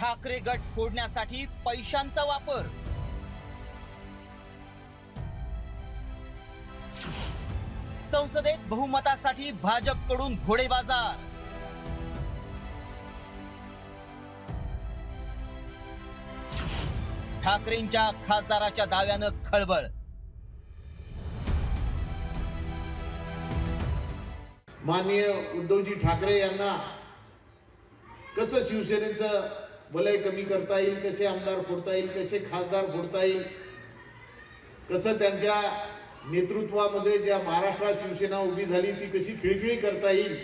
ठाकरे गट फोडण्यासाठी पैशांचा वापर। संसदेत बहुमतासाठी भाजपकडून घोडेबाजार। ठाकरेंच्या खासदाराच्या दाव्यानं खळबळ। माननीय उद्धवजी ठाकरे यांना कसं शिवसेनेचं वलय कमी करता येईल, कसे आमदार फोडता येईल, कसे खासदार फोडता येईल, कसं त्यांच्या नेतृत्वामध्ये ज्या महाराष्ट्रात शिवसेना उभी झाली ती कशी खिळखिळी करता येईल,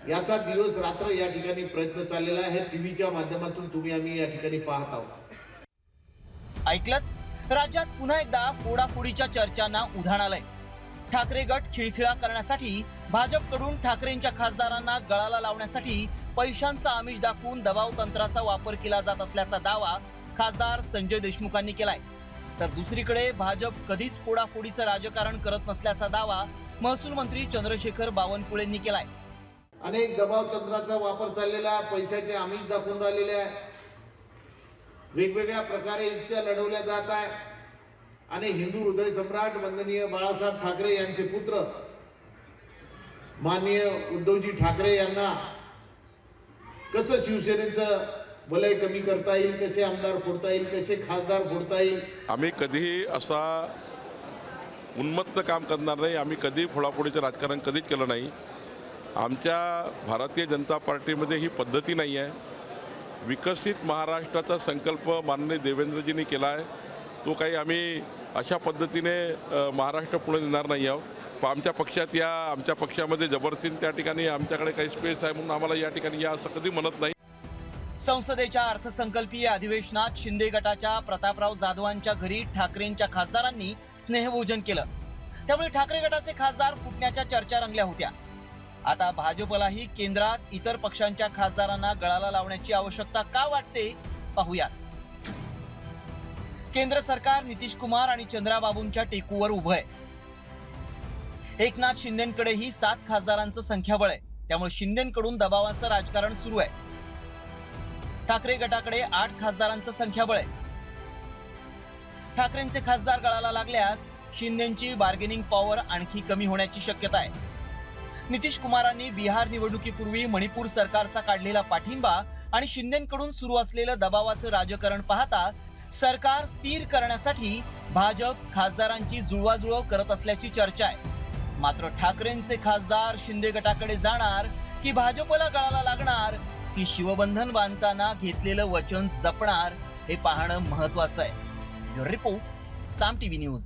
याचा दिवस रात्र या ठिकाणी प्रयत्न चाललेला आहे। टीव्हीच्या माध्यमातून तुम्ही आम्ही या ठिकाणी पाहत आहोत। ऐकलत, राज्यात पुन्हा एकदा फोडाफोडीच्या चर्चांना उधाण आलंय। ठाकरे गट खिळखिळा करण्यासाठी भाजपकडून ठाकरेंच्या खासदारांना गळाला लावण्यासाठी पैशांचा आमिष दाखवून दबाव तंत्राचा वापर केला जात असल्याचा दावा खासदार संजय देशमुखांनी केलाय। तर दुसरीकडे भाजप कधीच फोडाफोडीचं राजकारण करत नसल्याचा दावा महसूल मंत्री चंद्रशेखर बावनकुळेंनी केलाय। अनेक दबाव तंत्राचा वापर चाललेला, पैशाचे आमिष दाखवून राहिलेले आहे, वेगवेगळ्या प्रकारे युक्त्या लढवल्या जात आहे आणि हिंदू हृदय सम्राट वंदनीय बाळासाहेब ठाकरे यांचे पुत्र माननीय उद्धवजी ठाकरे यांना कसं शिवसेनेचं वलय कमी करता येईल, कसे आमदार फोडता येईल, कसे खासदार फोडता येईल। आम्ही कधीही असा उन्मत्त काम करणार नाही। आम्ही कधी फोडाफोडीचं राजकारण कधीच केलं नाही। आमच्या भारतीय जनता पार्टीमध्ये ही पद्धती नाही आहे। विकसित महाराष्ट्राचा संकल्प माननीय देवेंद्रजींनी केला आहे, तो काही आम्ही अशा पद्धतीने महाराष्ट्र पुढे नेणार नाही आहोत। पण आमच्या पक्षामध्ये जबरदस्तीने त्या ठिकाणी आमच्याकडे काही स्पेस आहे म्हणून आम्हाला या ठिकाणी या असं कधी म्हणत नाही। संसदेच्या अर्थसंकल्पीय अधिवेशनात शिंदे गटाच्या प्रतापराव जाधवांच्या घरी ठाकरेंच्या खासदारांनी स्नेहभोजन केलं, त्यामुळे ठाकरे गटाचे खासदार फुटण्याच्या चर्चा रंगल्या होत्या। आता भाजपलाही केंद्रात इतर पक्षांच्या खासदारांना गळाला लावण्याची आवश्यकता का वाटते, पाहूयात। केंद्र सरकार नितीश कुमार आणि चंद्राबाबूंच्या टेकूवर उभं आहे। एकनाथ शिंदेकडेही 7 खासदारांचं संख्याबळ आहे, त्यामुळे शिंदेकडून दबावाचं राजकारण सुरू आहे। ठाकरे गटाकडे 8 खासदारांचं संख्याबळ आहे। ठाकरेंचे खासदार गळाला लागल्यास शिंदेची बार्गेनिंग पॉवर आणखी कमी होण्याची शक्यता आहे। नितीश कुमारांनी बिहार निवडणुकीपूर्वी मणिपूर सरकारचा काढलेला पाठिंबा आणि शिंदेकडून सुरू असलेलं दबावाचं राजकारण पाहता सरकार स्थिर करण्यासाठी भाजप खासदारांची जुळवाजुळव करत असल्याची चर्चा आहे। मात्र ठाकरेंचे खासदार शिंदे गटाकडे जाणार की भाजपला गळाला लागणार, की शिवबंधन बांधताना घेतलेलं वचन जपणार, हे पाहणं महत्वाचं आहे। रिपोर्ट साम टीव्ही न्यूज।